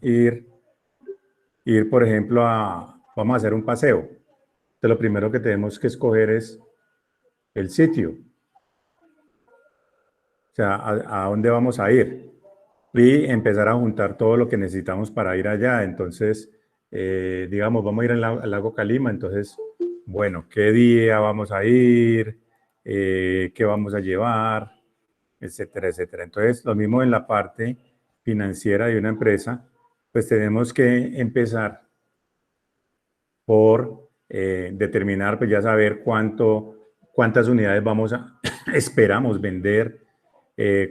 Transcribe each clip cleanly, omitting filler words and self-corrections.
ir, por ejemplo, vamos a hacer un paseo. Entonces, lo primero que tenemos que escoger es el sitio. O sea, a dónde vamos a ir. Y empezar a juntar todo lo que necesitamos para ir allá. Entonces, digamos, vamos a ir al lago Calima. Entonces, bueno, ¿qué día vamos a ir? ¿Qué vamos a llevar? Etcétera, etcétera. Entonces, lo mismo en la parte financiera de una empresa, pues tenemos que empezar por determinar, pues ya saber cuántas unidades esperamos vender,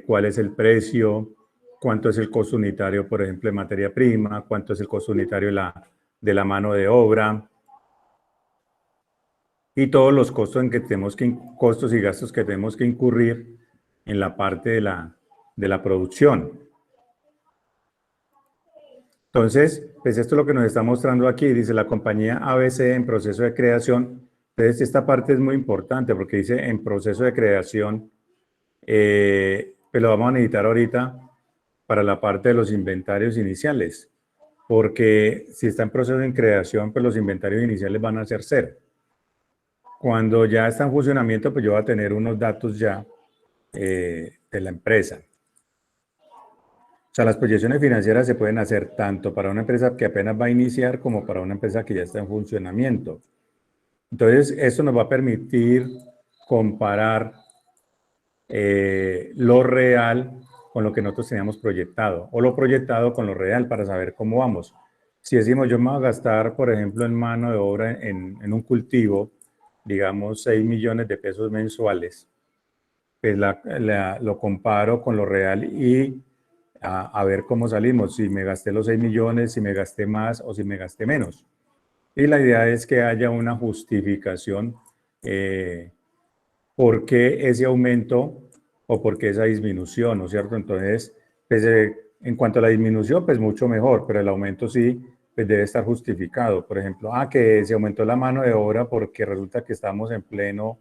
cuál es el precio, cuánto es el costo unitario, por ejemplo, de materia prima, cuánto es el costo unitario de la mano de obra, y todos los costos costos y gastos que tenemos que incurrir en la parte de la producción. Entonces, pues esto es lo que nos está mostrando aquí. Dice la compañía ABC en proceso de creación. Entonces, esta parte es muy importante porque dice en proceso de creación, pues lo vamos a necesitar ahorita para la parte de los inventarios iniciales. Porque si está en proceso de creación, pues los inventarios iniciales van a ser 0. Cuando ya está en funcionamiento, pues yo voy a tener unos datos ya de la empresa. O sea, las proyecciones financieras se pueden hacer tanto para una empresa que apenas va a iniciar como para una empresa que ya está en funcionamiento. Entonces, esto nos va a permitir comparar lo real con lo que nosotros teníamos proyectado o lo proyectado con lo real para saber cómo vamos. Si decimos, yo me voy a gastar, por ejemplo, en mano de obra en un cultivo, digamos, 6 millones de pesos mensuales, pues lo comparo con lo real y a ver cómo salimos, si me gasté los 6 millones, si me gasté más o si me gasté menos. Y la idea es que haya una justificación por qué ese aumento o por qué esa disminución, ¿no es cierto? Entonces, pues, en cuanto a la disminución, pues mucho mejor, pero el aumento sí pues debe estar justificado. Por ejemplo, que se aumentó la mano de obra porque resulta que estamos en pleno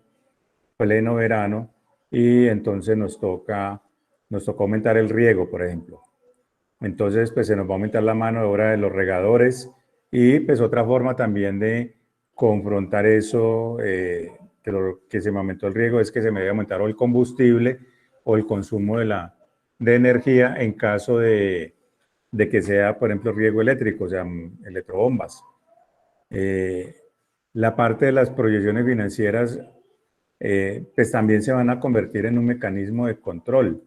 verano y entonces nos tocó aumentar el riego, por ejemplo. Entonces, pues se nos va a aumentar la mano de obra de los regadores y pues otra forma también de confrontar eso, que se me aumentó el riego, es que se me debe aumentar o el combustible o el consumo de energía en caso de que sea, por ejemplo, riego eléctrico, o sea, electrobombas. La parte de las proyecciones financieras pues también se van a convertir en un mecanismo de control,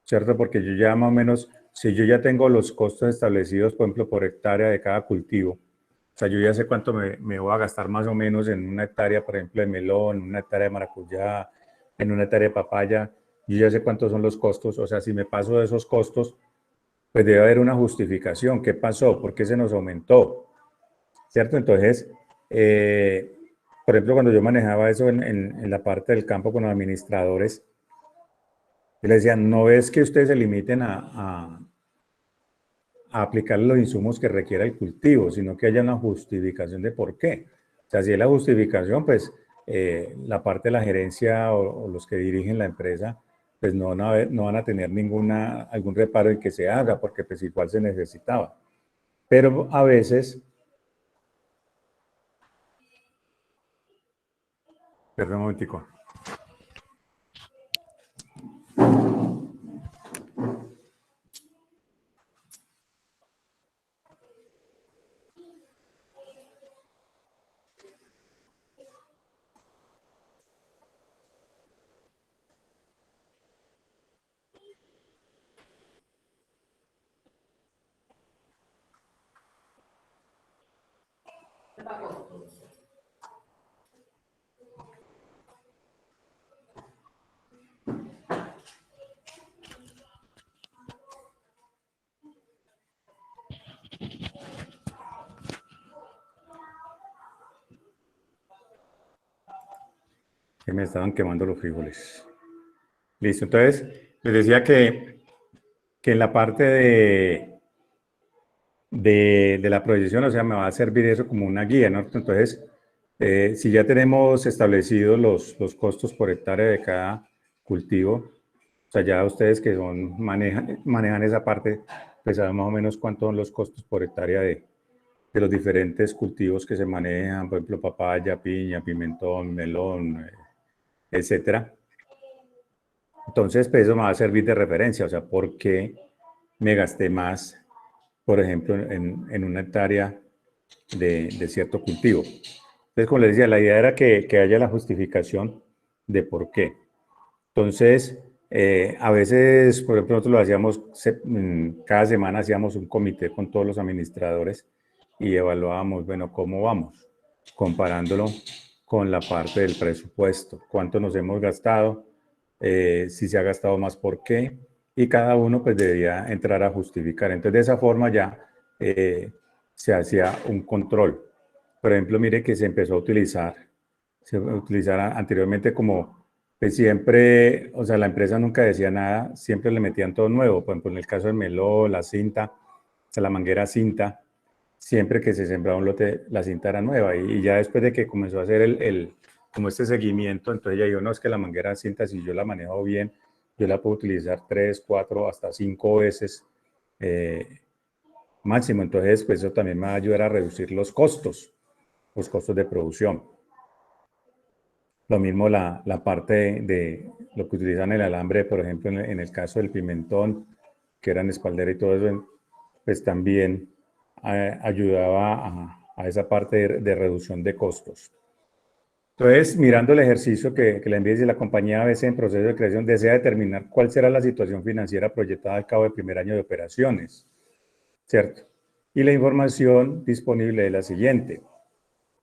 ¿cierto? Porque yo ya más o menos, si yo ya tengo los costos establecidos, por ejemplo, por hectárea de cada cultivo, o sea, yo ya sé cuánto me voy a gastar más o menos en una hectárea, por ejemplo, de melón, en una hectárea de maracuyá, en una hectárea de papaya, yo ya sé cuántos son los costos, o sea, si me paso de esos costos, pues debe haber una justificación. ¿Qué pasó? ¿Por qué se nos aumentó? ¿Cierto? Entonces, por ejemplo, cuando yo manejaba eso en la parte del campo con los administradores, y les decían, no es que ustedes se limiten a aplicar los insumos que requiera el cultivo, sino que haya una justificación de por qué. O sea, si es la justificación, pues la parte de la gerencia o los que dirigen la empresa, pues no van a tener algún reparo en que se haga, porque pues igual se necesitaba. Pero a veces, perdón un momentico. Que me estaban quemando los frijoles. Listo, entonces les decía que en la parte de la proyección, o sea, me va a servir eso como una guía, ¿no? Entonces, si ya tenemos establecidos los costos por hectárea de cada cultivo, o sea, ya ustedes que manejan esa parte, pues sabemos más o menos cuántos son los costos por hectárea de los diferentes cultivos que se manejan, por ejemplo, papaya, piña, pimentón, melón, etcétera. Entonces, pues eso me va a servir de referencia, o sea, ¿por qué me gasté más, por ejemplo, en una hectárea de cierto cultivo? Entonces, como les decía, la idea era que haya la justificación de por qué. Entonces, a veces, por ejemplo, nosotros lo hacíamos, cada semana hacíamos un comité con todos los administradores y evaluábamos, bueno, cómo vamos, comparándolo con la parte del presupuesto, cuánto nos hemos gastado, si se ha gastado más, por qué, y cada uno pues debía entrar a justificar. Entonces, de esa forma ya se hacía un control. Por ejemplo, mire que se empezó a utilizar anteriormente como pues siempre, o sea, la empresa nunca decía nada, siempre le metían todo nuevo. Por ejemplo, en el caso del melón, la cinta, o sea, la manguera cinta, siempre que se sembraba un lote, la cinta era nueva. Y ya después de que comenzó a hacer como este seguimiento, entonces ya dijo, no, es que la manguera cinta, si yo la manejo bien, yo la puedo utilizar 3, 4, hasta 5 veces máximo. Entonces, pues eso también me va a ayudar a reducir los costos de producción. Lo mismo la parte de lo que utilizan el alambre, por ejemplo, en el caso del pimentón, que era en espaldera y todo eso, pues también ayudaba a esa parte de reducción de costos. Entonces, mirando el ejercicio que le envíe, si la compañía a veces en proceso de creación desea determinar cuál será la situación financiera proyectada al cabo del primer año de operaciones, ¿cierto? Y la información disponible es la siguiente.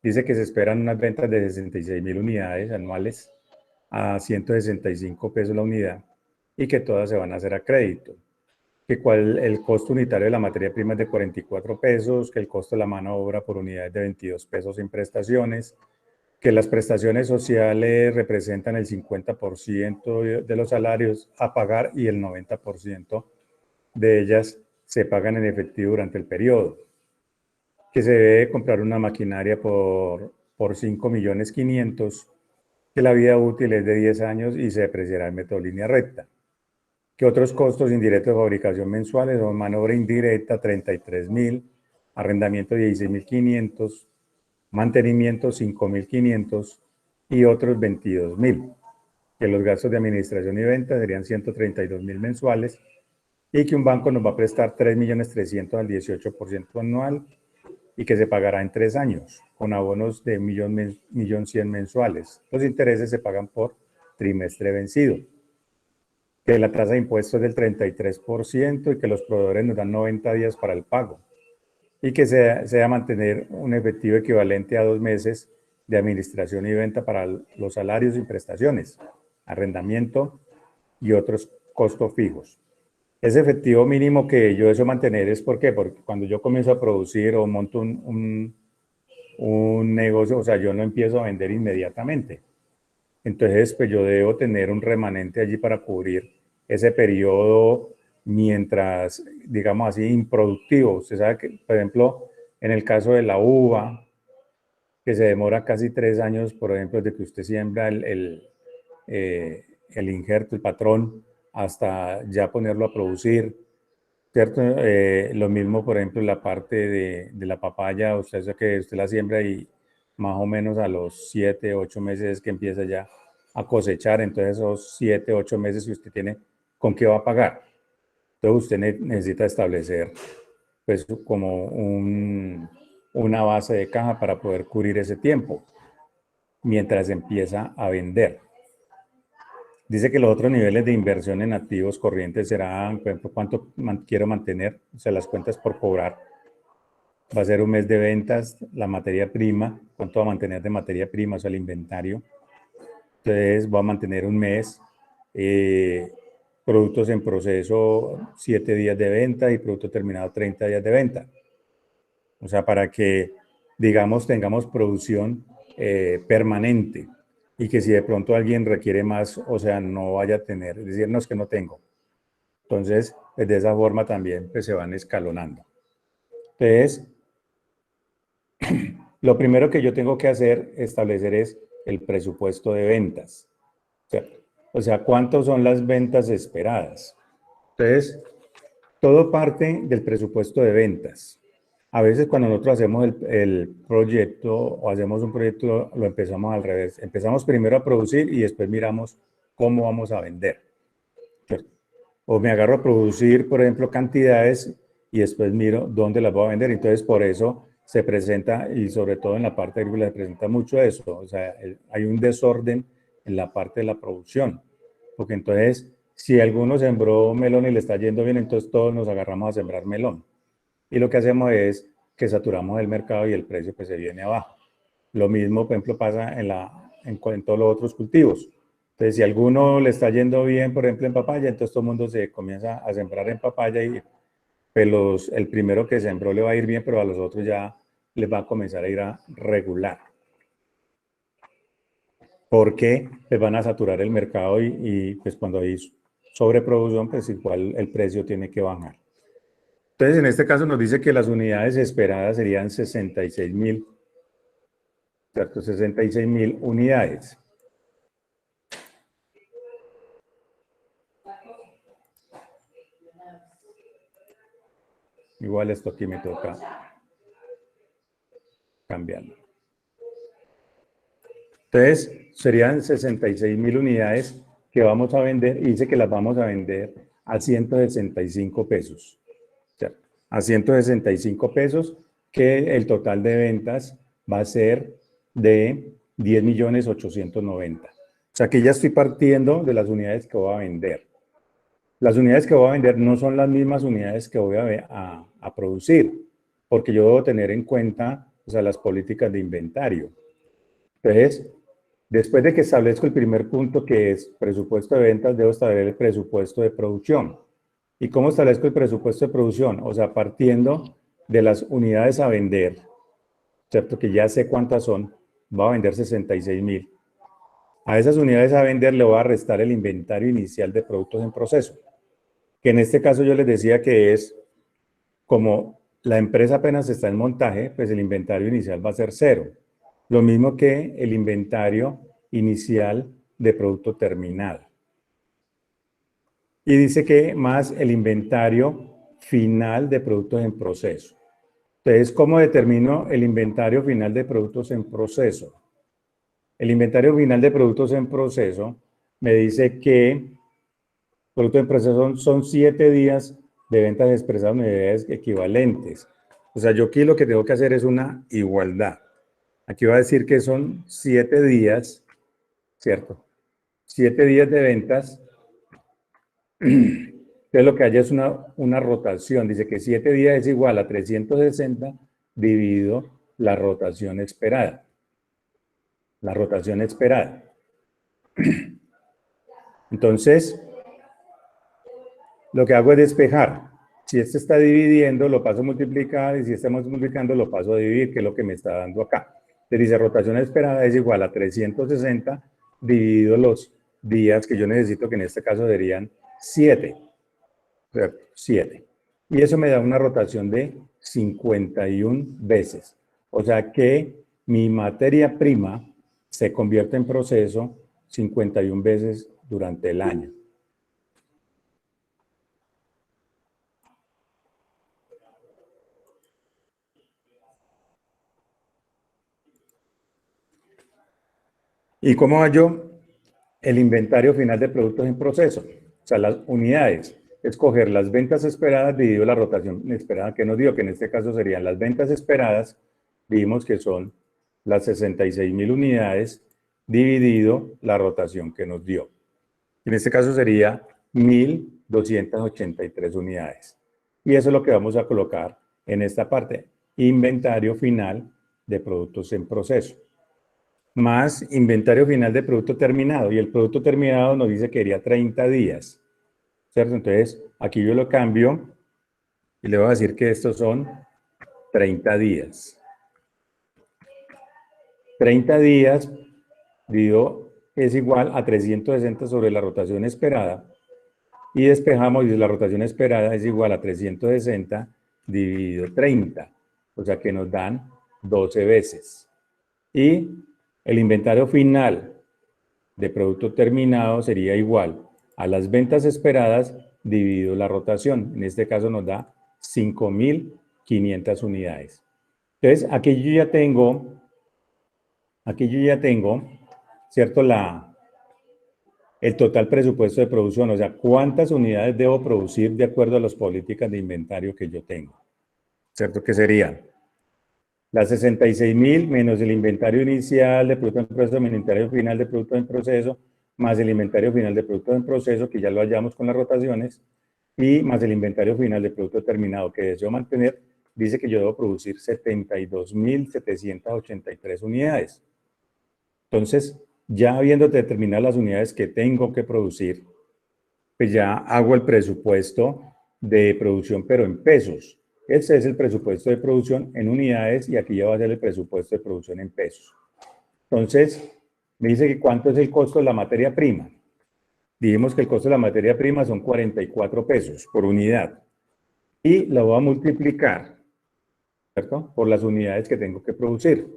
Dice que se esperan unas ventas de 66.000 unidades anuales a 165 pesos la unidad y que todas se van a hacer a crédito. Que el costo unitario de la materia prima es de 44 pesos, que el costo de la mano de obra por unidad es de 22 pesos sin prestaciones, que las prestaciones sociales representan el 50% de los salarios a pagar y el 90% de ellas se pagan en efectivo durante el periodo, que se debe comprar una maquinaria por 5.500.000, que la vida útil es de 10 años y se depreciará en método línea recta. Que otros costos indirectos de fabricación mensuales son mano de obra indirecta 33.000, arrendamiento 16.500, mantenimiento 5.500 y otros 22.000. Que los gastos de administración y venta serían 132.000 mensuales y que un banco nos va a prestar 3.300.000 al 18% anual y que se pagará en 3 años, con abonos de 1.100.000 mensuales. Los intereses se pagan por trimestre vencido. Que la tasa de impuestos es del 33% y que los proveedores nos dan 90 días para el pago. Y que se debe mantener un efectivo equivalente a 2 meses de administración y venta para los salarios y prestaciones, arrendamiento y otros costos fijos. Ese efectivo mínimo que yo deseo mantener es ¿por qué? Porque cuando yo comienzo a producir o monto un negocio, o sea, yo no empiezo a vender inmediatamente. Entonces, pues yo debo tener un remanente allí para cubrir ese periodo mientras, digamos así, improductivo. Usted sabe que, por ejemplo, en el caso de la uva, que se demora casi 3 años, por ejemplo, desde que usted siembra el injerto, el patrón, hasta ya ponerlo a producir, ¿cierto? Lo mismo, por ejemplo, la parte de la papaya, usted sabe que usted la siembra y más o menos a los 7, 8 meses es que empieza ya a cosechar, entonces esos 7, 8 meses que usted tiene, ¿con qué va a pagar? Entonces usted necesita establecer pues como una base de caja para poder cubrir ese tiempo mientras empieza a vender. Dice que los otros niveles de inversión en activos corrientes serán, por ejemplo, cuánto quiero mantener, o sea, las cuentas por cobrar. Va a ser un mes de ventas, la materia prima, cuánto va a mantener de materia prima, o sea, el inventario. Entonces, va a mantener un mes, productos en proceso 7 días de venta y producto terminado 30 días de venta. O sea, para que, digamos, tengamos producción permanente y que si de pronto alguien requiere más, o sea, no vaya a tener, es decir, no es que no tengo. Entonces, pues de esa forma también pues, se van escalonando. Entonces, lo primero que yo tengo que hacer, establecer es el presupuesto de ventas. O sea, ¿cuántas son las ventas esperadas? Entonces, todo parte del presupuesto de ventas. A veces cuando nosotros hacemos el proyecto o hacemos un proyecto, lo empezamos al revés. Empezamos primero a producir y después miramos cómo vamos a vender. O me agarro a producir, por ejemplo, cantidades y después miro dónde las voy a vender. Entonces, por eso se presenta, y sobre todo en la parte agrícola se presenta mucho eso. O sea, hay un desorden en la parte de la producción. Porque entonces, si alguno sembró melón y le está yendo bien, entonces todos nos agarramos a sembrar melón. Y lo que hacemos es que saturamos el mercado y el precio pues se viene abajo. Lo mismo, por ejemplo, pasa en todos los otros cultivos. Entonces, si a alguno le está yendo bien, por ejemplo, en papaya, entonces todo el mundo se comienza a sembrar en papaya y pues el primero que sembró le va a ir bien, pero a los otros ya les va a comenzar a ir a regular. Porque les van a saturar el mercado y pues cuando hay sobreproducción, pues igual el precio tiene que bajar. Entonces, en este caso nos dice que las unidades esperadas serían 66.000, ¿cierto? 66.000 unidades. Igual esto aquí me toca cambiarlo. Entonces, serían 66.000 unidades que vamos a vender y dice que las vamos a vender a 165 pesos. ¿Cierto? A 165 pesos, que el total de ventas va a ser de 10.890.000. O sea que ya estoy partiendo de las unidades que voy a vender. Las unidades que voy a vender no son las mismas unidades que voy a producir, porque yo debo tener en cuenta, o sea, las políticas de inventario. Entonces, después de que establezco el primer punto, que es presupuesto de ventas, debo establecer el presupuesto de producción. ¿Y cómo establezco el presupuesto de producción? O sea, partiendo de las unidades a vender, ¿cierto? Que ya sé cuántas son, voy a vender 66.000. A esas unidades a vender le voy a restar el inventario inicial de productos en proceso, que en este caso yo les decía que es, como la empresa apenas está en montaje, pues el inventario inicial va a ser 0. Lo mismo que el inventario inicial de producto terminado. Y dice que más el inventario final de productos en proceso. Entonces, ¿cómo determino el inventario final de productos en proceso? El inventario final de productos en proceso me dice que productos en proceso son 7 días de ventas expresadas en unidades equivalentes. O sea, yo aquí lo que tengo que hacer es una igualdad. Aquí va a decir que son 7 días, ¿cierto? 7 días de ventas. Entonces lo que hay es una rotación. Dice que 7 días es igual a 360 dividido la rotación esperada. La rotación esperada. Entonces, lo que hago es despejar. Si este está dividiendo, lo paso a multiplicar, y si estamos multiplicando, lo paso a dividir, que es lo que me está dando acá. Entonces dice, rotación esperada es igual a 360 dividido los días que yo necesito, que en este caso serían 7. 7. Y eso me da una rotación de 51 veces. O sea que mi materia prima se convierte en proceso 51 veces durante el año. ¿Y cómo hallo el inventario final de productos en proceso? O sea, las unidades. Escoger las ventas esperadas dividido la rotación esperada que nos dio, que en este caso serían las ventas esperadas, vimos que son las 66.000 unidades dividido la rotación que nos dio. En este caso sería 1.283 unidades. Y eso es lo que vamos a colocar en esta parte. Inventario final de productos en proceso. Más inventario final de producto terminado. Y el producto terminado nos dice que sería 30 días. ¿Cierto? Entonces, aquí yo lo cambio y le voy a decir que estos son 30 días. 30 días dividido es igual a 360 sobre la rotación esperada. Y despejamos y la rotación esperada es igual a 360 dividido 30. O sea que nos dan 12 veces. Y el inventario final de producto terminado sería igual a las ventas esperadas dividido la rotación. En este caso nos da 5.500 unidades. Entonces, aquí yo ya tengo, ¿cierto? El total presupuesto de producción, o sea, cuántas unidades debo producir de acuerdo a las políticas de inventario que yo tengo, ¿cierto? Que serían las 66.000 menos el inventario inicial de producto en proceso, menos el inventario final de producto en proceso, más el inventario final de producto en proceso, que ya lo hallamos con las rotaciones, y más el inventario final de producto terminado que deseo mantener, dice que yo debo producir 72.783 unidades. Entonces, ya habiendo determinado las unidades que tengo que producir, pues ya hago el presupuesto de producción, pero en pesos. Ese es el presupuesto de producción en unidades y aquí ya va a ser el presupuesto de producción en pesos. Entonces, me dice que cuánto es el costo de la materia prima. Dijimos que el costo de la materia prima son 44 pesos por unidad. Y lo voy a multiplicar, ¿cierto? Por las unidades que tengo que producir.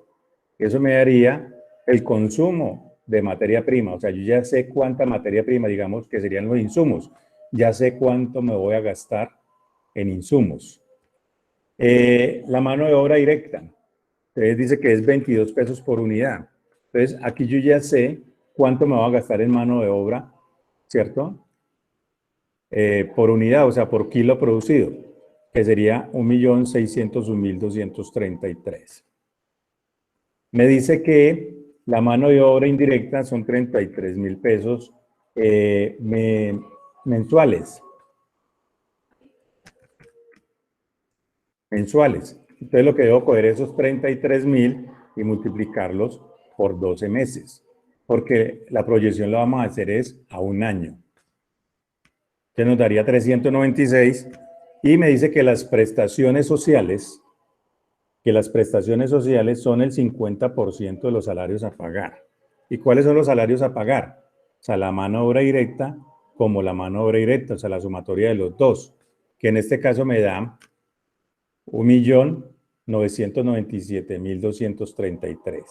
Eso me daría el consumo de materia prima. O sea, yo ya sé cuánta materia prima, digamos que serían los insumos. Ya sé cuánto me voy a gastar en insumos. La mano de obra directa. Entonces dice que es 22 pesos por unidad. Entonces aquí yo ya sé cuánto me voy a gastar en mano de obra, ¿cierto? Por unidad, o sea, por kilo producido, que sería 1.601.233. Me dice que la mano de obra indirecta son 33.000 pesos mensuales. Entonces lo que debo coger es esos 33.000 y multiplicarlos por 12 meses, porque la proyección la vamos a hacer es a un año. Que nos daría 396 y me dice que las prestaciones sociales son el 50% de los salarios a pagar. ¿Y cuáles son los salarios a pagar? O sea, la mano de obra directa como la mano de obra directa, o sea, la sumatoria de los dos, que en este caso me da 1.997.233.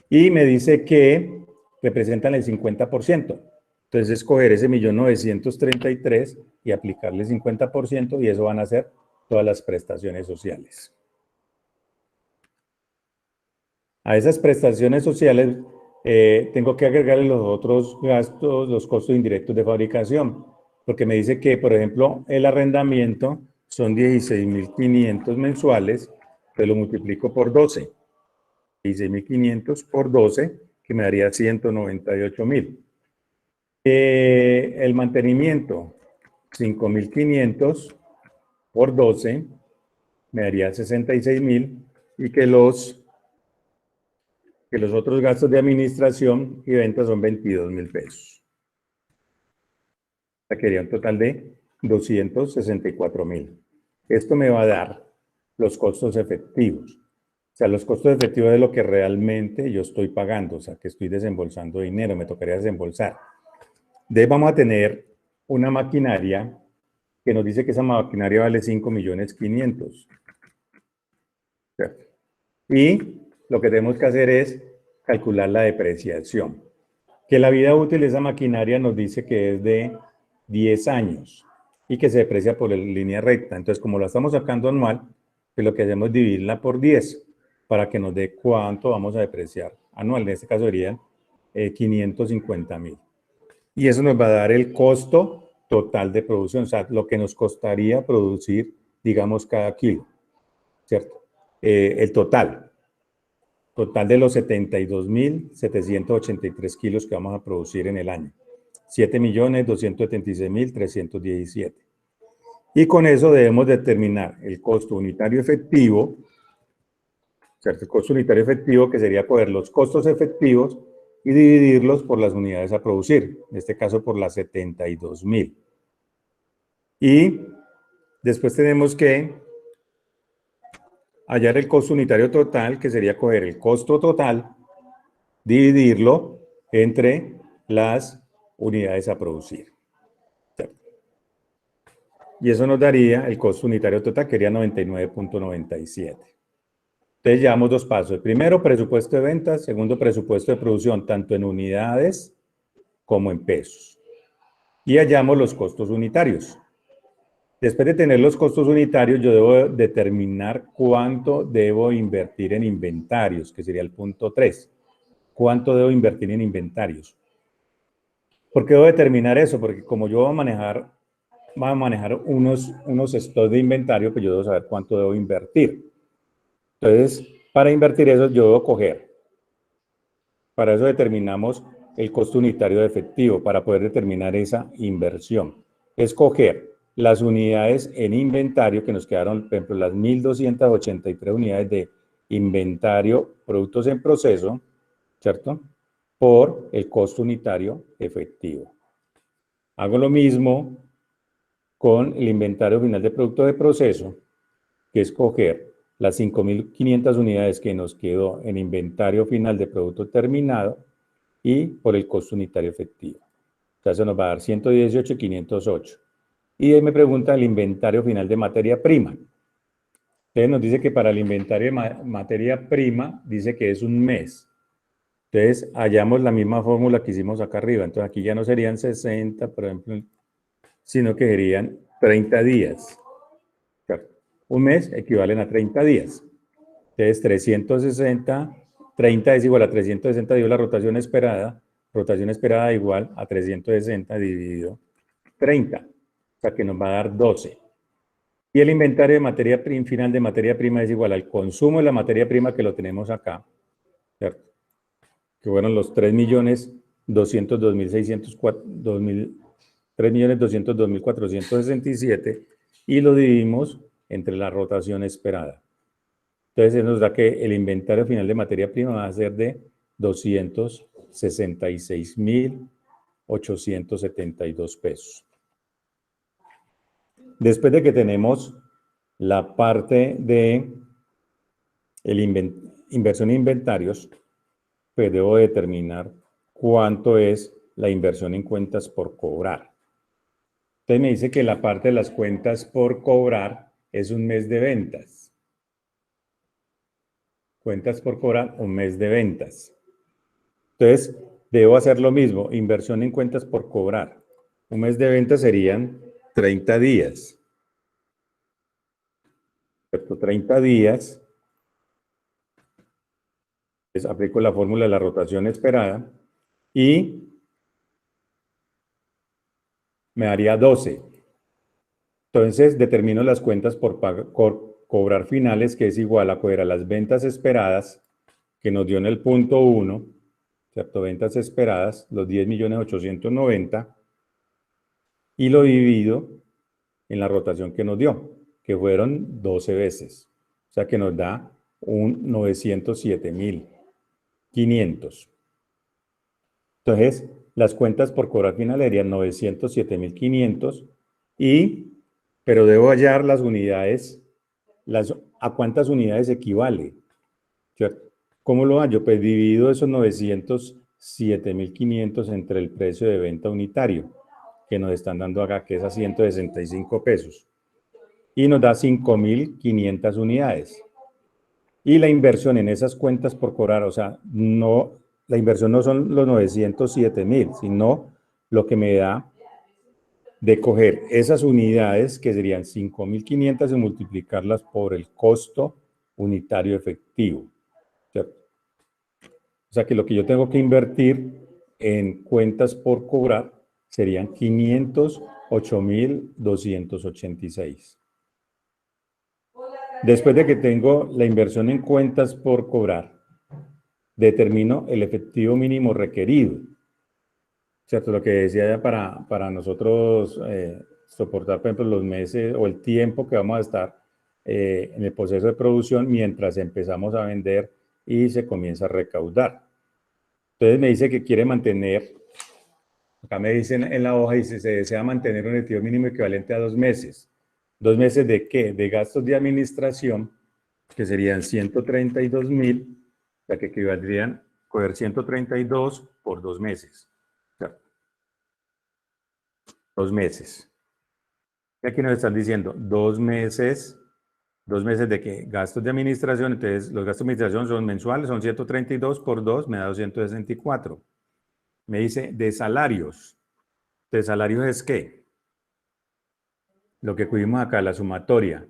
Y me dice que representan el 50%. Entonces, escoger ese 1.933.000 y aplicarle el 50% y eso van a ser todas las prestaciones sociales. A esas prestaciones sociales tengo que agregarle los otros gastos, los costos indirectos de fabricación, porque me dice que, por ejemplo, el arrendamiento son 16.500 mensuales, pues lo multiplico por 12. 16.500 por 12, que me daría 198.000. El mantenimiento, 5.500 por 12, me daría 66.000, y que los otros gastos de administración y ventas son 22.000 pesos. O sea, quería un total de 264.000. Esto me va a dar los costos efectivos. O sea, los costos efectivos de lo que realmente yo estoy pagando, o sea, que estoy desembolsando dinero, me tocaría desembolsar. De vamos a tener una maquinaria que nos dice que esa maquinaria vale 5.500.000. ¿Cierto? Y lo que tenemos que hacer es calcular la depreciación. Que la vida útil de esa maquinaria nos dice que es de 10 años y que se deprecia por línea recta. Entonces, como la estamos sacando anual, pues lo que hacemos es dividirla por 10 para que nos dé cuánto vamos a depreciar anual. En este caso serían 550.000. Y eso nos va a dar el costo total de producción, o sea, lo que nos costaría producir, digamos, cada kilo, ¿cierto? El total de los 72.783 kilos que vamos a producir en el año. 7.276.317. Y con eso debemos determinar el costo unitario efectivo, ¿cierto? El costo unitario efectivo, que sería coger los costos efectivos y dividirlos por las unidades a producir, en este caso por las 72.000. Y después tenemos que hallar el costo unitario total, que sería coger el costo total, dividirlo entre las unidades a producir. Y eso nos daría el costo unitario total, que sería 99.97. Entonces llevamos dos pasos. El primero, presupuesto de ventas. Segundo, presupuesto de producción, tanto en unidades como en pesos. y hallamos los costos unitarios. Después de tener los costos unitarios, yo debo determinar cuánto debo invertir en inventarios, que sería el punto 3. ¿Cuánto debo invertir en inventarios? ¿Por qué debo determinar eso? Porque como yo voy a manejar unos stocks de inventario, pues yo debo saber cuánto debo invertir. Entonces, para invertir eso, yo debo coger. Para eso determinamos el costo unitario de efectivo, para poder determinar esa inversión. Escoger las unidades en inventario que nos quedaron, por ejemplo, las 1.283 unidades de inventario, productos en proceso, ¿cierto? Por el costo unitario efectivo. Hago lo mismo con el inventario final de producto de proceso, que es coger las 5.500 unidades que nos quedó en inventario final de producto terminado y por el costo unitario efectivo. O sea, eso nos va a dar 118.508. Y ahí me pregunta el inventario final de materia prima. Entonces nos dice que para el inventario de materia prima dice que es un mes. Entonces hallamos la misma fórmula que hicimos acá arriba. Entonces aquí ya no serían 60, por ejemplo, sino que serían 30 días. Un mes equivalen a 30 días. Entonces 360, 30 es igual a 360 dio la rotación esperada igual a 360 dividido 30, o sea que nos va a dar 12. Y el inventario de materia prima, final de materia prima es igual al consumo de la materia prima que lo tenemos acá, ¿cierto? Que fueron los 3.202.467 y lo dividimos entre la rotación esperada. Entonces, eso nos da que el inventario final de materia prima va a ser de 266.872 pesos. Después de que tenemos la parte de inversión en inventarios, pues debo determinar cuánto es la inversión en cuentas por cobrar. Entonces me dice que la parte de las cuentas por cobrar es un mes de ventas. Cuentas por cobrar, un mes de ventas. Entonces, debo hacer lo mismo, inversión en cuentas por cobrar. Un mes de ventas serían 30 días. ¿Cierto? 30 días. Entonces, aplico la fórmula de la rotación esperada y me daría 12. Entonces, determino las cuentas por cobrar finales, que es igual a coger a las ventas esperadas, que nos dio en el punto 1, ¿cierto? Ventas esperadas, los 10.890.000, y lo divido en la rotación que nos dio, que fueron 12 veces. O sea que nos da un 907.500. Entonces, las cuentas por cobrar final serían 907.500 pero debo hallar las unidades, ¿a cuántas unidades equivale? ¿Cómo lo hallo? Pues divido esos 907.500 entre el precio de venta unitario, que nos están dando acá, que es a 165 pesos. Y nos da 5.500 unidades. Y la inversión en esas cuentas por cobrar, o sea, no, la inversión no son los 907.000, sino lo que me da de coger esas unidades, que serían 5.500, y multiplicarlas por el costo unitario efectivo, ¿cierto? O sea que lo que yo tengo que invertir en cuentas por cobrar serían 508.286. Después de que tengo la inversión en cuentas por cobrar, determino el efectivo mínimo requerido. ¿Cierto? Lo que decía ya para nosotros soportar, por ejemplo, los meses o el tiempo que vamos a estar en el proceso de producción mientras empezamos a vender y se comienza a recaudar. Entonces me dice que quiere mantener, acá me dicen en la hoja, dice, se desea mantener un efectivo mínimo equivalente a 2 meses. ¿2 meses de qué? De gastos de administración, que serían 132.000, o sea que equivaldrían coger 132 por 2 meses. 2 meses. Y aquí nos están diciendo 2 meses. 2 meses de qué? Gastos de administración. Entonces, los gastos de administración son mensuales, son 132 por 2, me da 264. Me dice de salarios. Entonces, salarios es ¿qué? Lo que cubrimos acá, la sumatoria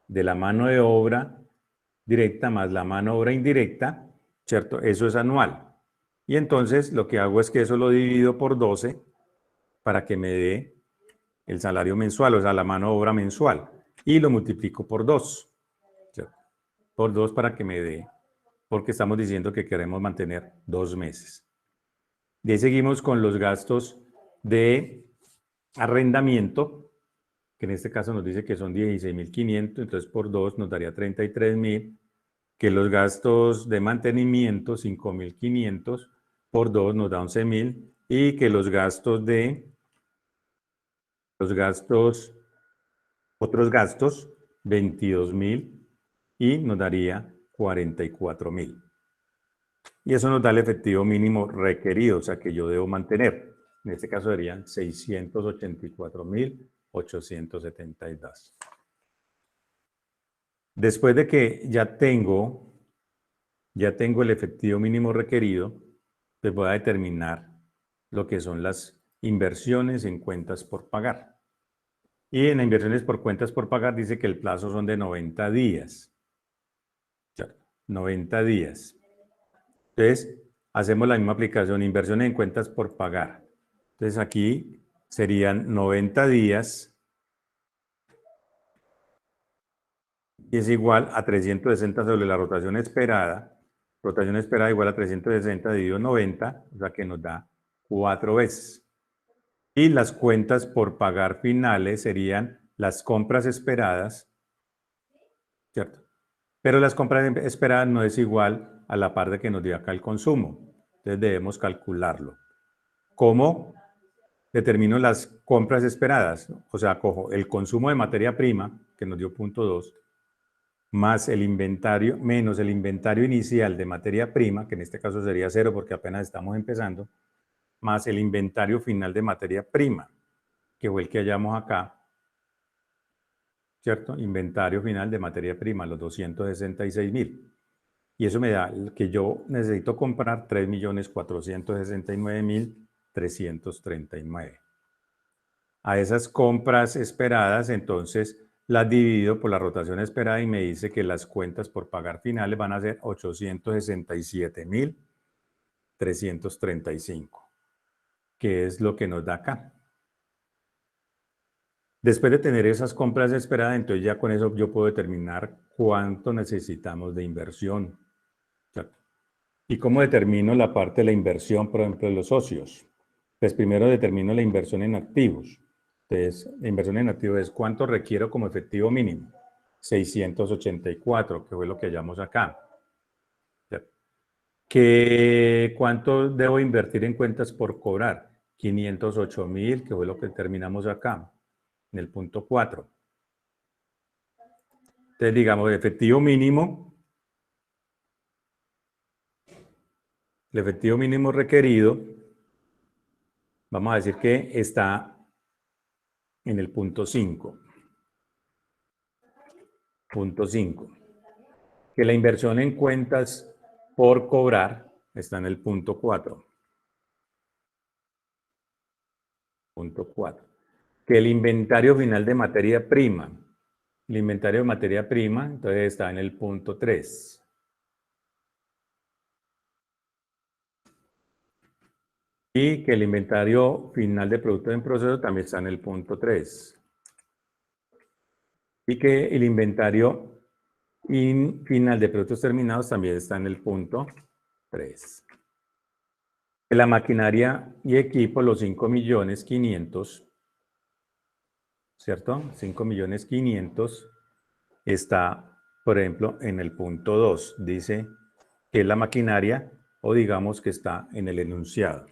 de la mano de obra directa más la mano de obra indirecta, ¿cierto? Eso es anual. Y entonces lo que hago es que eso lo divido por 12 para que me dé el salario mensual, o sea, la mano de obra mensual. Y lo multiplico por 2, ¿cierto? Por 2 para que me dé, porque estamos diciendo que queremos mantener 2 meses. De ahí seguimos con los gastos de arrendamiento, que en este caso nos dice que son 16.500, entonces por 2 nos daría 33.000, que los gastos de mantenimiento, 5.500, por 2 nos da 11.000, y que los gastos, otros gastos, 22.000, y nos daría 44.000. Y eso nos da el efectivo mínimo requerido, o sea, que yo debo mantener. En este caso serían 684.872. Después de que ya tengo el efectivo mínimo requerido, pues voy a determinar lo que son las inversiones en cuentas por pagar. Y en inversiones por cuentas por pagar dice que el plazo son de 90 días. 90 días. Entonces, hacemos la misma aplicación, inversiones en cuentas por pagar. Entonces, aquí serían 90 días y es igual a 360 sobre la rotación esperada. Rotación esperada igual a 360 dividido 90, o sea que nos da 4 veces. Y las cuentas por pagar finales serían las compras esperadas, ¿cierto? Pero las compras esperadas no es igual a la parte que nos dio acá el consumo. Entonces debemos calcularlo. ¿Cómo determino las compras esperadas? O sea, cojo el consumo de materia prima, que nos dio punto 2, más el inventario, menos el inventario inicial de materia prima, que en este caso sería 0 porque apenas estamos empezando, más el inventario final de materia prima, que fue el que hallamos acá, ¿cierto? Inventario final de materia prima, los 266.000. Y eso me da que yo necesito comprar 3.469.339. A esas compras esperadas, entonces las divido por la rotación esperada y me dice que las cuentas por pagar finales van a ser 867.335, que es lo que nos da acá. Después de tener esas compras esperadas, entonces ya con eso yo puedo determinar cuánto necesitamos de inversión. ¿Y cómo determino la parte de la inversión, por ejemplo, de los socios? Pues primero determino la inversión en activos. Entonces, la inversión en activos es cuánto requiero como efectivo mínimo. 684, que fue lo que hallamos acá. ¿Cuánto debo invertir en cuentas por cobrar? 508.000, que fue lo que terminamos acá, en el punto 4. Entonces, digamos, el efectivo mínimo requerido, vamos a decir que está en el punto 5. Punto 5. Que la inversión en cuentas por cobrar está en el punto 4. Punto 4. Que el inventario final de materia prima, el inventario de materia prima, entonces está en el punto 3. Y que el inventario final de productos en proceso también está en el punto 3. Y que el inventario final de productos terminados también está en el punto 3. La maquinaria y equipo, los 5.500.000, ¿cierto? 5.500.000 está, por ejemplo, en el punto 2. Dice que es la maquinaria o digamos que está en el enunciado.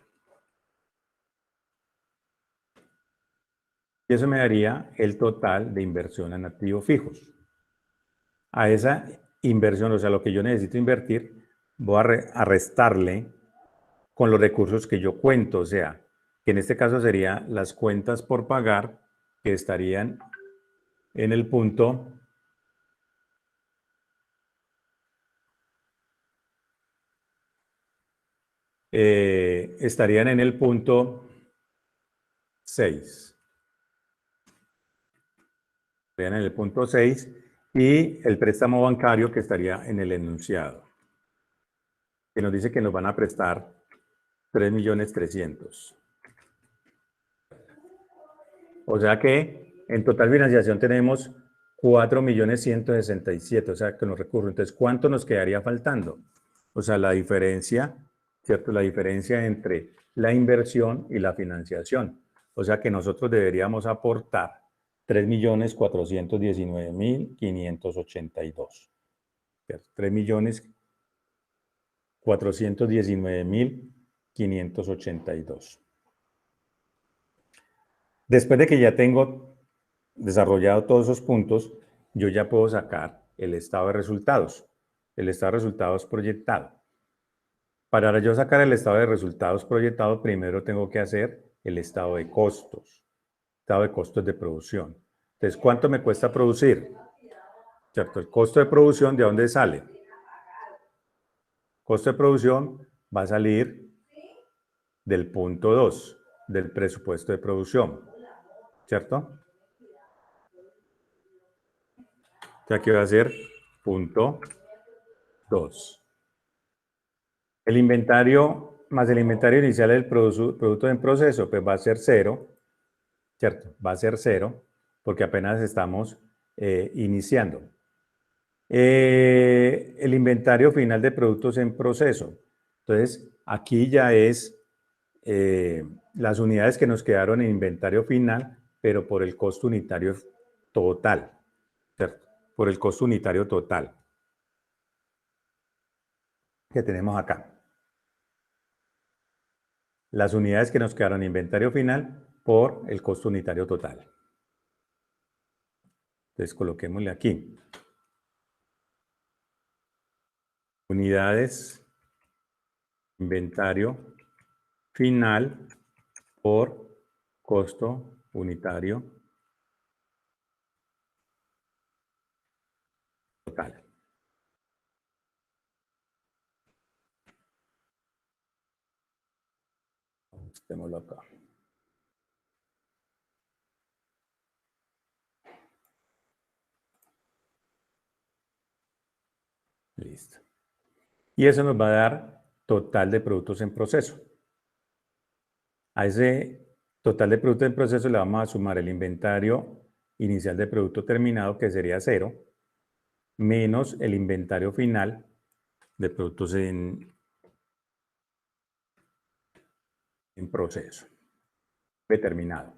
Y eso me daría el total de inversión en activos fijos. A esa inversión, o sea, lo que yo necesito invertir, voy a restarle con los recursos que yo cuento, o sea, que en este caso serían las cuentas por pagar, que estarían en el punto estarían en el punto 6. Vean en el punto 6 y el préstamo bancario que estaría en el enunciado, que nos dice que nos van a prestar 3.300.000. O sea que en total financiación tenemos 4.167.000, o sea que nos recurre. Entonces, ¿cuánto nos quedaría faltando? O sea, la diferencia, ¿cierto? La diferencia entre la inversión y la financiación. O sea que nosotros deberíamos aportar 3.419.582. 3.419.582. Después de que ya tengo desarrollado todos esos puntos, yo ya puedo sacar el estado de resultados. El estado de resultados proyectado. Para yo sacar el estado de resultados proyectado, primero tengo que hacer el estado de costos. Estado de costos de producción. Entonces, ¿cuánto me cuesta producir? ¿Cierto? El costo de producción, ¿de dónde sale? Costo de producción va a salir del punto 2, del presupuesto de producción. ¿Cierto? Que aquí va a ser punto 2. El inventario más el inventario inicial del producto en proceso, pues va a ser 0, ¿cierto? Va a ser 0 porque apenas estamos iniciando. El inventario final de productos en proceso. Entonces, aquí ya es las unidades que nos quedaron en inventario final, pero por el costo unitario total, ¿cierto? Por el costo unitario total que tenemos acá. Las unidades que nos quedaron en inventario final por el costo unitario total. Entonces, coloquémosle aquí. Unidades, inventario final por costo unitario total. Estémoslo acá. Listo. Y eso nos va a dar total de productos en proceso. A ese total de productos en proceso le vamos a sumar el inventario inicial de producto terminado, que sería 0, menos el inventario final de productos en proceso determinado.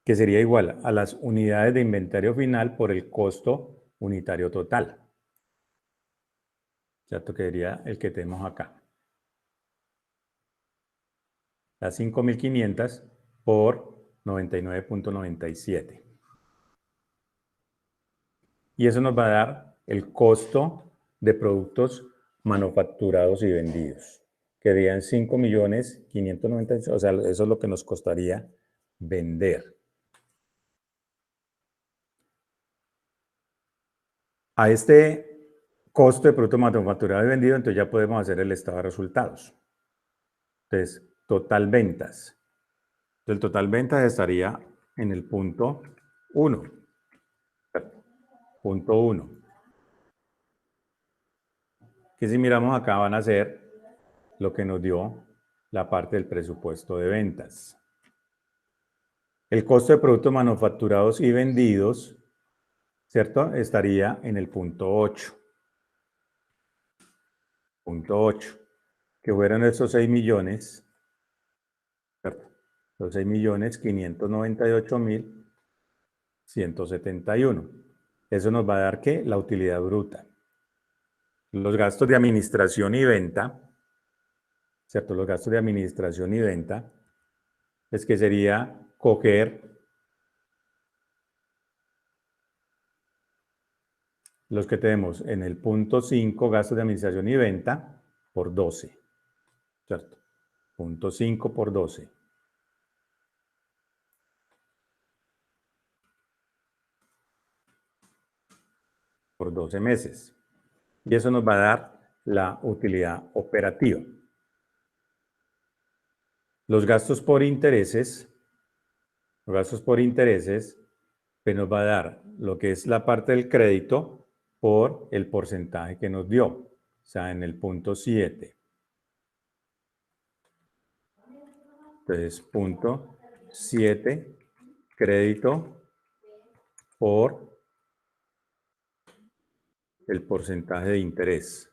Que sería igual a las unidades de inventario final por el costo unitario total. ¿Cierto? Que sería el que tenemos acá. Las 5.500 por 99.97. Y eso nos va a dar el costo de productos manufacturados y vendidos, que serían 5.596.000, o sea, eso es lo que nos costaría vender. A este costo de producto manufacturado y vendido, entonces ya podemos hacer el estado de resultados. Entonces, total ventas. El total ventas estaría en el punto 1. Punto 1. Que si miramos acá van a ser lo que nos dio la parte del presupuesto de ventas. El costo de productos manufacturados y vendidos, ¿cierto? Estaría en el punto 8. Punto 8. Que fueran estos 6 millones, ¿cierto? Los 6.598.171. Eso nos va a dar, ¿qué? La utilidad bruta. Los gastos de administración y venta, ¿cierto? Los gastos de administración y venta, es que sería coger los que tenemos en el punto 5, gastos de administración y venta, por 12, ¿cierto? Punto 5 por 12. por 12 meses. Y eso nos va a dar la utilidad operativa. Los gastos por intereses, pues nos va a dar lo que es la parte del crédito por el porcentaje que nos dio, o sea, en el punto 7. Entonces, punto 7, crédito por el porcentaje de interés.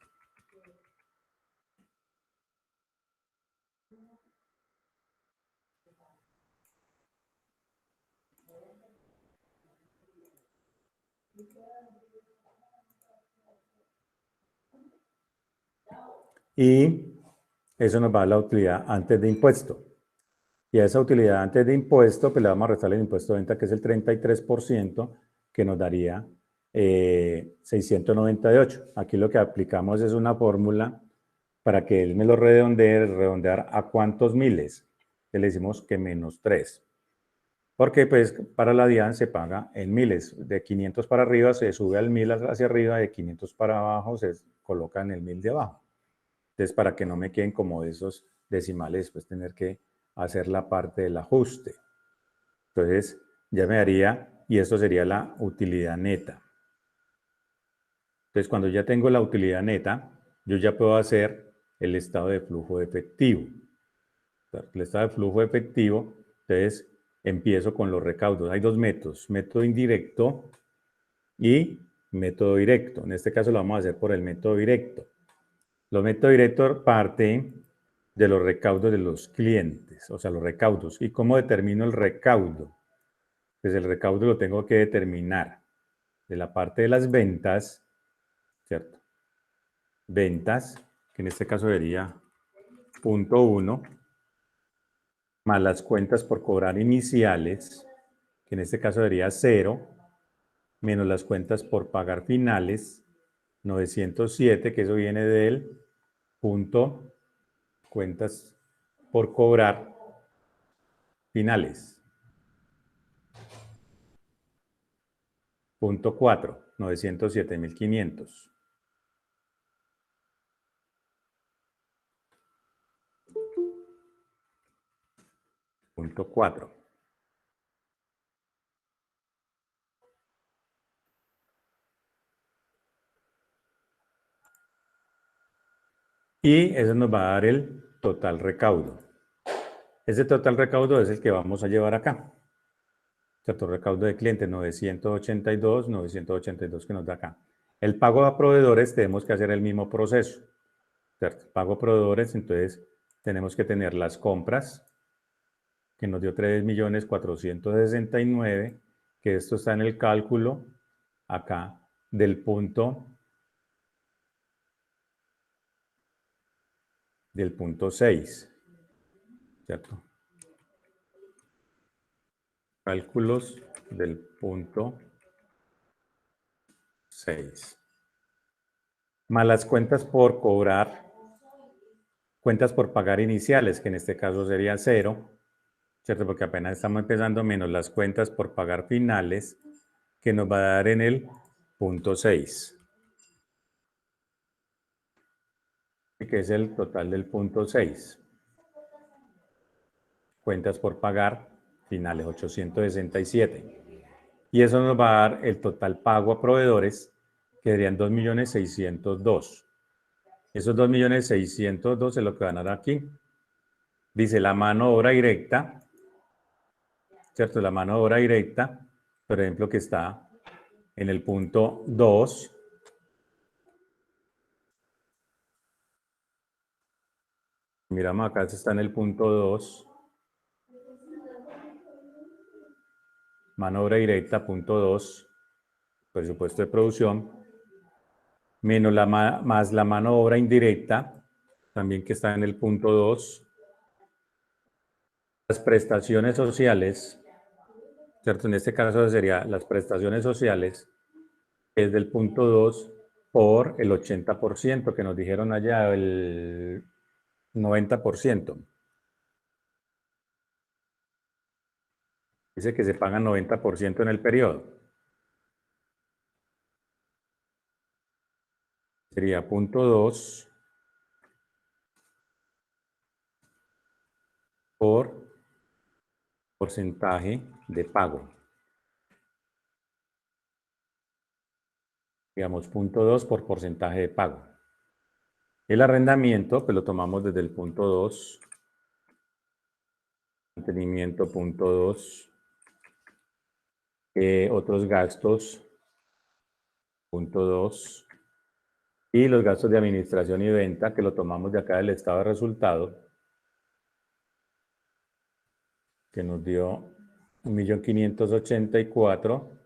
Y eso nos va a dar la utilidad antes de impuesto. Y a esa utilidad antes de impuesto, pues le vamos a restar el impuesto de venta, que es el 33%, que nos daría 698. Aquí lo que aplicamos es una fórmula para que él me lo redondee, redondear a cuántos miles. Que le decimos que menos 3. Porque pues para la DIAN se paga en miles. De 500 para arriba se sube al 1000 hacia arriba, de 500 para abajo se coloca en el 1000 de abajo. Entonces, para que no me queden como esos decimales, pues tener que hacer la parte del ajuste. Entonces, ya me daría, y esto sería la utilidad neta. Entonces, cuando ya tengo la utilidad neta, yo ya puedo hacer el estado de flujo de efectivo. El estado de flujo de efectivo, entonces, empiezo con los recaudos. Hay dos métodos, método indirecto y método directo. En este caso lo vamos a hacer por el método directo. Los métodos directos parten de los recaudos de los clientes, o sea, los recaudos. ¿Y cómo determino el recaudo? Pues el recaudo lo tengo que determinar de la parte de las ventas, ¿cierto? Ventas, que en este caso sería punto 1, más las cuentas por cobrar iniciales, que en este caso sería 0, menos las cuentas por pagar finales, 907, que eso viene del punto cuentas por cobrar finales. Punto 4, 907.500. Punto 4. Y eso nos va a dar el total recaudo. Ese total recaudo es el que vamos a llevar acá. Total recaudo de clientes 982 que nos da acá. El pago a proveedores tenemos que hacer el mismo proceso. ¿Cierto? Pago a proveedores, entonces tenemos que tener las compras, que nos dio 3.469.000, que esto está en el cálculo acá del punto 6, ¿cierto? Cálculos del punto 6. Más las cuentas por cobrar, cuentas por pagar iniciales, que en este caso sería 0, ¿cierto? Porque apenas estamos empezando, menos las cuentas por pagar finales, que nos va a dar en el punto 6. Que es el total del punto 6. Cuentas por pagar finales, 867. Y eso nos va a dar el total pago a proveedores, que serían 2.602.000. Esos 2.602.000 es lo que van a dar aquí. Dice la mano de obra directa, ¿cierto? La mano de obra directa, por ejemplo, que está en el punto 2. Miramos acá, está en el punto 2. Mano de obra directa, punto 2. Presupuesto de producción. Menos más la mano de obra indirecta, también que está en el punto 2. Las prestaciones sociales, ¿cierto? En este caso serían las prestaciones sociales, es del punto 2 por el 80%, que nos dijeron allá, el 90%. Dice que se pagan 90% en el periodo. sería punto 2 por porcentaje de pago. Digamos, punto 2 por porcentaje de pago. El arrendamiento, pues lo tomamos desde el punto 2. Mantenimiento, punto 2. Otros gastos, punto 2. Y los gastos de administración y venta, que lo tomamos de acá del estado de resultado, que nos dio 1.584.000,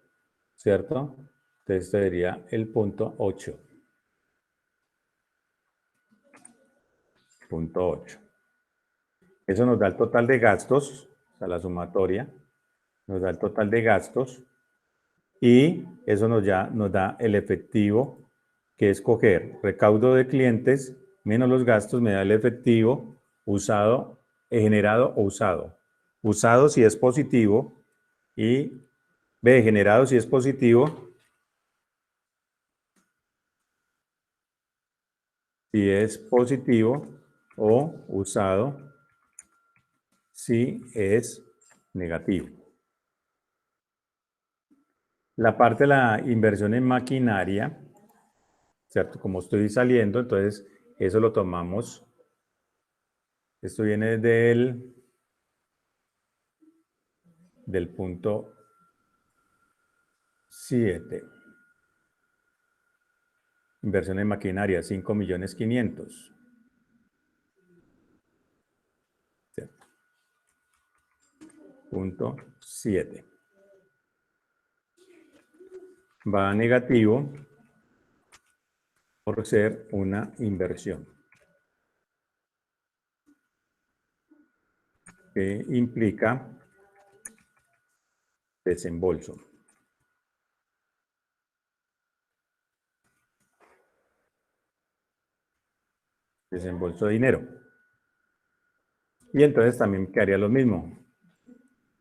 ¿cierto? Entonces este sería el punto 8. Punto 8. Eso nos da el total de gastos, o sea, la sumatoria, nos da el total de gastos, y eso nos da el efectivo, que es coger recaudo de clientes menos los gastos, me da el efectivo usado, generado o usado. Usado si es positivo y B, generado si es positivo, si es positivo, o usado si es negativo. La parte de la inversión en maquinaria, ¿cierto? Como estoy saliendo, entonces eso lo tomamos. Esto viene del punto 7. Inversión en maquinaria, 5.500.000. ¿Cierto? Punto 7. Va a negativo por ser una inversión, que implica desembolso. Desembolso de dinero. Y entonces también quedaría lo mismo.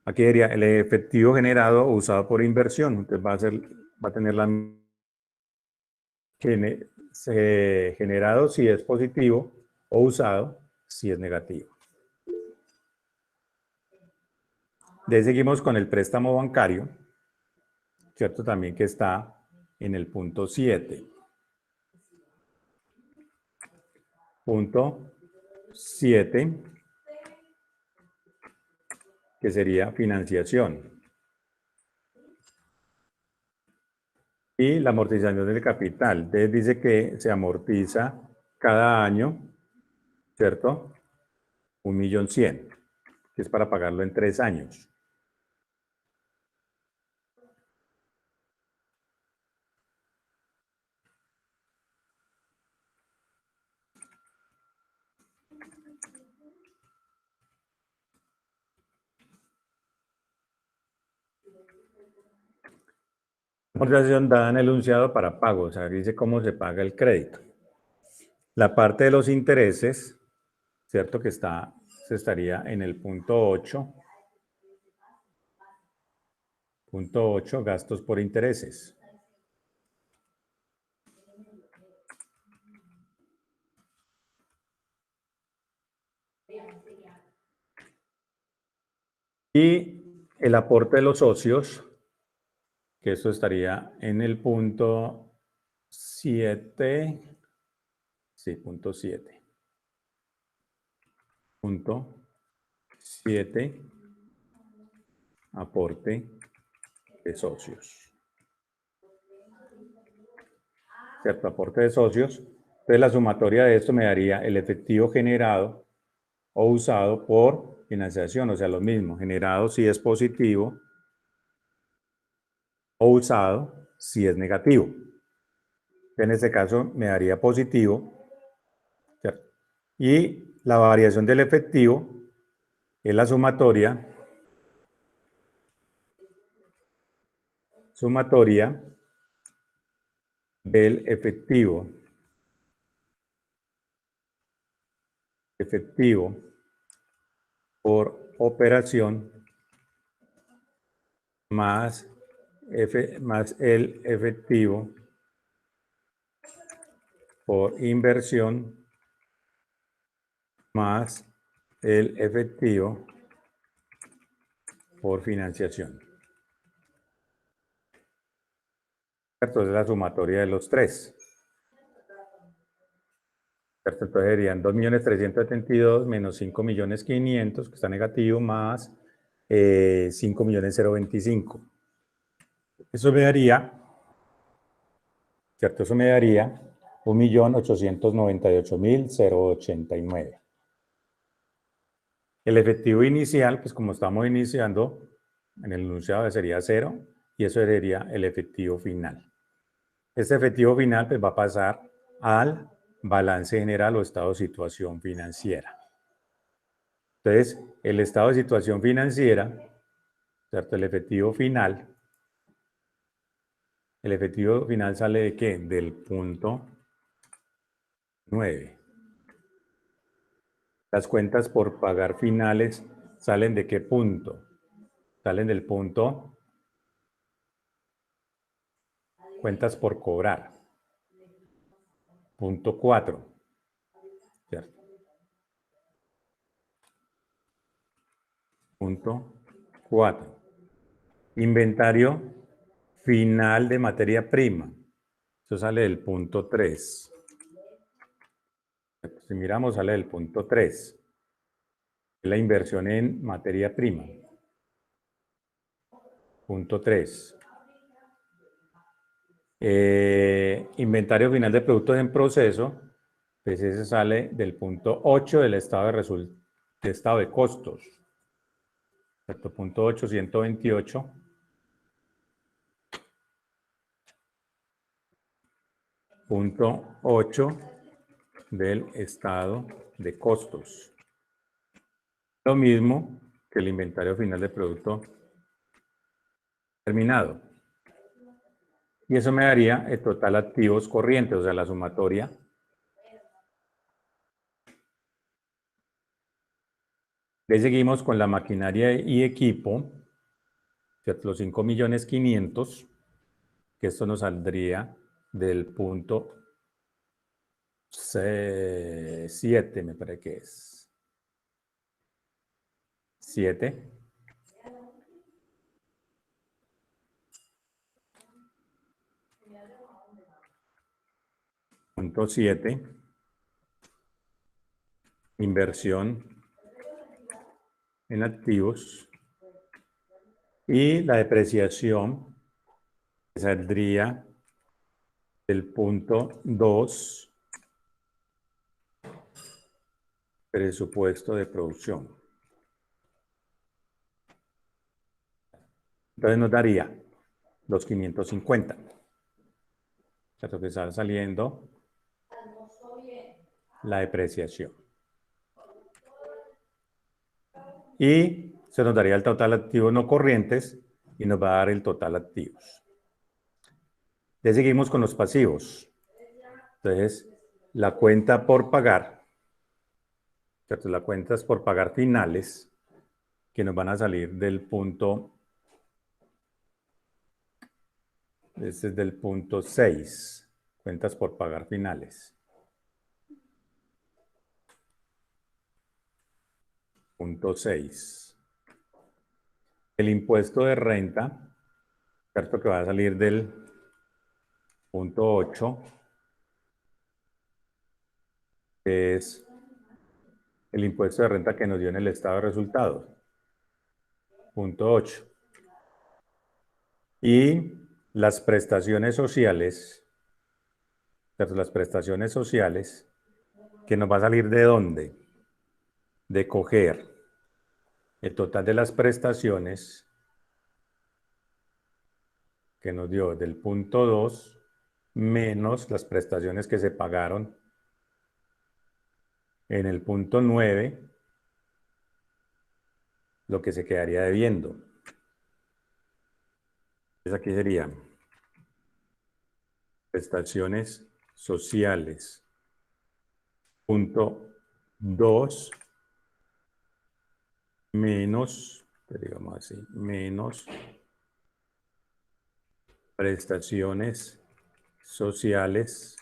Aquí diría el efectivo generado o usado por inversión. Entonces va a tener la generado si es positivo o usado si es negativo. De ahí seguimos con el préstamo bancario, ¿cierto? También que está en el punto 7. Punto 7, que sería financiación. Y la amortización del capital. Entonces dice que se amortiza cada año, ¿cierto? 1.100.000, que es para pagarlo en 3 años. Amortización dada en el enunciado para pago, o sea, dice cómo se paga el crédito. La parte de los intereses, ¿cierto? Que se estaría en el punto 8. Punto 8, gastos por intereses. Y el aporte de los socios, que esto estaría en el punto 7. Sí, punto 7. Punto 7, aporte de socios. ¿Cierto? Aporte de socios. Entonces la sumatoria de esto me daría el efectivo generado o usado por financiación, o sea, lo mismo. Generado si es positivo o usado si es negativo. En este caso me daría positivo, ¿cierto? Y la variación del efectivo es la sumatoria del efectivo por operación más el efectivo por inversión más el efectivo por financiación. Entonces, la sumatoria de los tres. Entonces serían 2.372.000 menos 5.500.000, que está negativo, más 5.025.000. Eso me daría, ¿cierto? Eso me daría 1.898.089. El efectivo inicial, pues como estamos iniciando, en el enunciado sería 0, y eso sería el efectivo final. Este efectivo final pues, va a pasar al balance general o estado de situación financiera. Entonces, el estado de situación financiera, ¿cierto? El efectivo final sale ¿de qué? Del punto 9. Las cuentas por pagar finales salen ¿de qué punto? Salen del punto cuentas por cobrar. Punto 4. ¿Cierto? Punto 4. Inventario final de materia prima. Eso sale del punto 3. Si miramos, sale del punto 3. La inversión en materia prima. Punto 3. Inventario final de productos en proceso, pues ese sale del punto 8 del estado de estado de costos. ¿Cierto? Punto 8, 128. Punto 8 del estado de costos. Lo mismo que el inventario final de producto terminado. Y eso me daría el total activos corrientes, o sea, la sumatoria. Le seguimos con la maquinaria y equipo, ¿cierto? Los 5.500.000, que esto nos saldría del punto 7, me parece que es. 7. Punto 7. Inversión en activos. Y la depreciación saldría del punto 2, presupuesto de producción. Entonces nos daría los 550. ¿Cierto? Que está saliendo la depreciación. Y se nos daría el total activos no corrientes y nos va a dar el total activos. Ya seguimos con los pasivos. Entonces, la cuenta por pagar, ¿cierto? La cuenta es por pagar finales, que nos van a salir del punto, este es del punto 6, cuentas por pagar finales. Punto 6. El impuesto de renta, ¿cierto? Que va a salir del punto 8, que es el impuesto de renta que nos dio en el estado de resultados. Punto 8. Y las prestaciones sociales, ¿cierto? Las prestaciones sociales, que nos va a salir ¿de dónde? De coger el total de las prestaciones que nos dio del punto 2 menos las prestaciones que se pagaron en el punto 9, lo que se quedaría debiendo. Entonces aquí sería prestaciones sociales, punto 2 menos, digamos así, menos prestaciones sociales,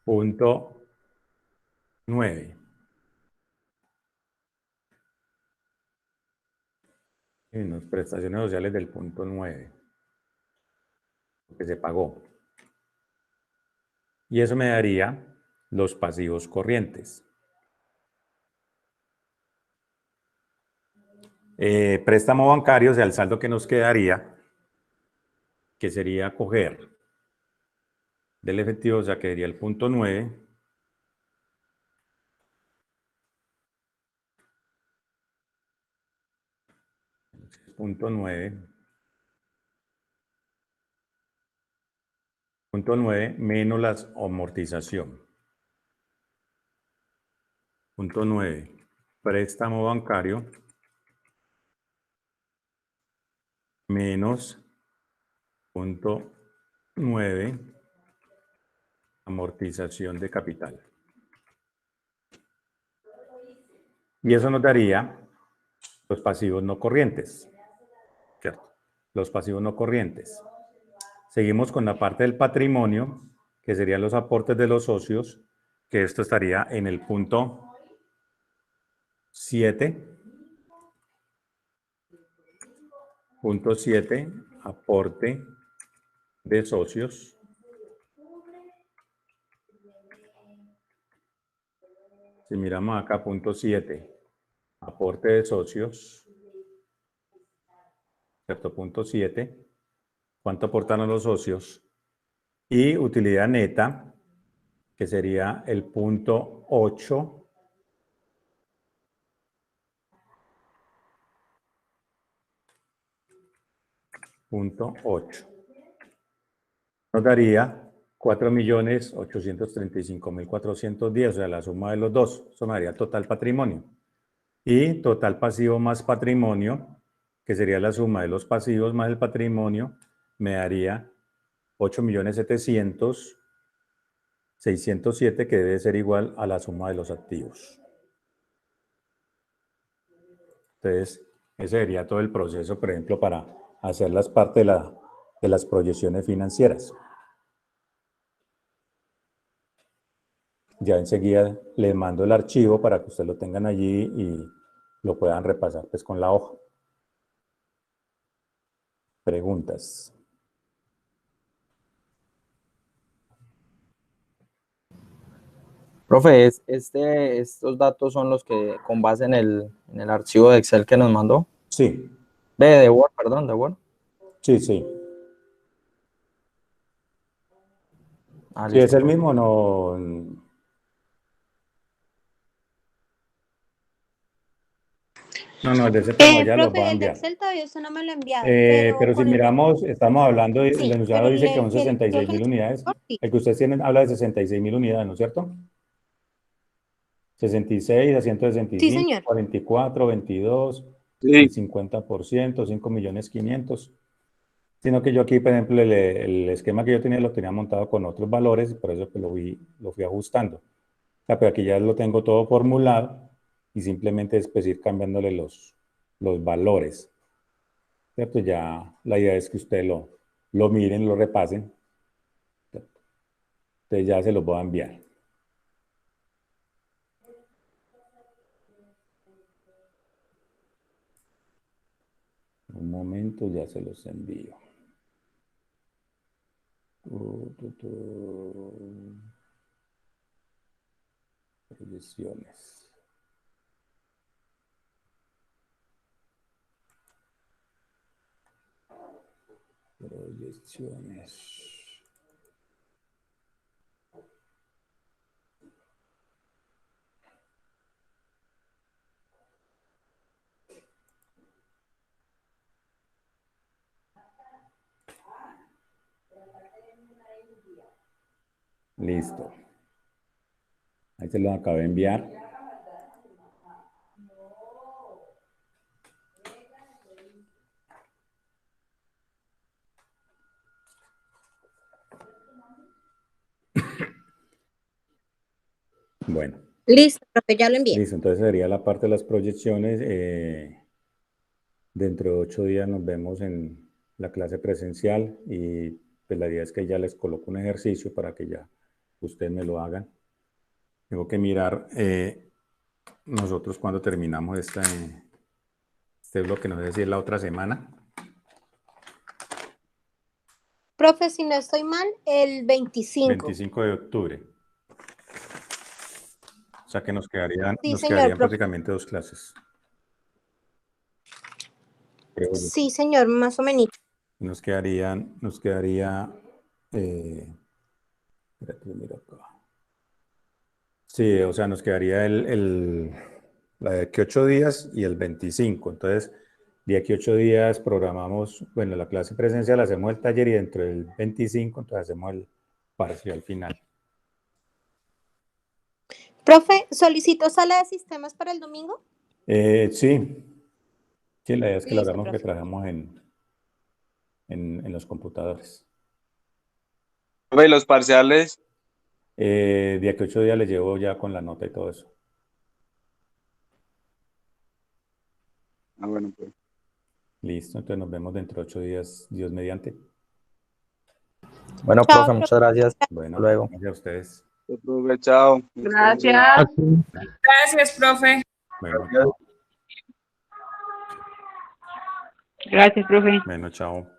punto 9. En las prestaciones sociales del punto 9, que se pagó. Y eso me daría los pasivos corrientes. Préstamo bancario, o sea, el saldo que nos quedaría, que sería coger del efectivo, o sea, que sería el punto 9, punto 9 menos la amortización. Punto 9, préstamo bancario menos punto 9, amortización de capital. Y eso nos daría los pasivos no corrientes, ¿cierto? Los pasivos no corrientes. Seguimos con la parte del patrimonio, que serían los aportes de los socios, que esto estaría en el punto 7. Punto 7, aporte de socios. Si miramos acá, punto 7, aporte de socios, ¿cierto? Punto 7, ¿cuánto aportaron los socios? Y utilidad neta, que sería el punto 8. Punto 8. Nos daría 4.835.410, o sea, la suma de los dos. Eso me daría total patrimonio. Y total pasivo más patrimonio, que sería la suma de los pasivos más el patrimonio, me daría 8.700.607, que debe ser igual a la suma de los activos. Entonces, ese sería todo el proceso, por ejemplo, para hacer las partes de las proyecciones financieras. Ya enseguida les mando el archivo para que ustedes lo tengan allí y lo puedan repasar pues con la hoja. Preguntas. Profe, estos datos son los que con base en el archivo de Excel que nos mandó. Sí, De Word, perdón, de Word. sí, sí. Ah, Si es listo, el profe. mismo, no. No, de ese tomo ya los voy a Profe, el de enviar. Excel todavía usted no me lo ha enviado, pero Pero si con el miramos, estamos hablando, el sí, enunciado pero dice que son el creo 66 que mil unidades. sí. El que ustedes tienen habla de 66.000 unidades, ¿no es cierto? 66 a Sí, 165, señor. 44, 22, el Sí, 50%, 5.500.000. Sino que yo aquí, por ejemplo, el esquema que yo tenía lo tenía montado con otros valores, por eso que lo fui ajustando. O sea, pero aquí ya lo tengo todo formulado y simplemente es pues, ir cambiándole los valores. ¿Cierto? Ya la idea es que ustedes lo miren, lo repasen. Entonces ya se los voy a enviar. Un momento, ya se los envío. Proyecciones. Proyecciones. Listo. Ahí se los acabo de enviar. Bueno, Listo, profe, ya lo envié. listo. Entonces sería la parte de las proyecciones. Dentro de 8 días nos vemos en la clase presencial y pues la idea es que ya les coloco un ejercicio para que ya ustedes me lo hagan. Tengo que mirar nosotros cuando terminamos este bloque, no sé si es la otra semana. Profe, si no estoy mal, el 25. 25 de octubre. O sea que nos Sí, señor, profe. prácticamente 2 clases. Creo yo. Sí, señor, más o menos. Nos quedaría, espérate, mira acá. Sí, o sea, nos quedaría la de aquí 8 días y el 25. Entonces, de aquí 8 días programamos, bueno, la clase presencial, hacemos el taller y dentro del 25, entonces hacemos el parcial final. Profe, solicito sala de sistemas para el domingo. Sí, la idea es que lo Listo, hagamos, que profe. trabajamos en los computadores. Profe, ¿y los parciales? De aquí 8 días les llevo ya con la nota y todo eso. Ah, bueno, pues. Listo, entonces nos vemos dentro de 8 días, Dios mediante. Bueno, Chao, profe, profe. muchas gracias. Bueno, Hasta luego. gracias a ustedes. Profe, chao. Gracias. Gracias, profe. Bueno, Gracias, profe. bueno, chao.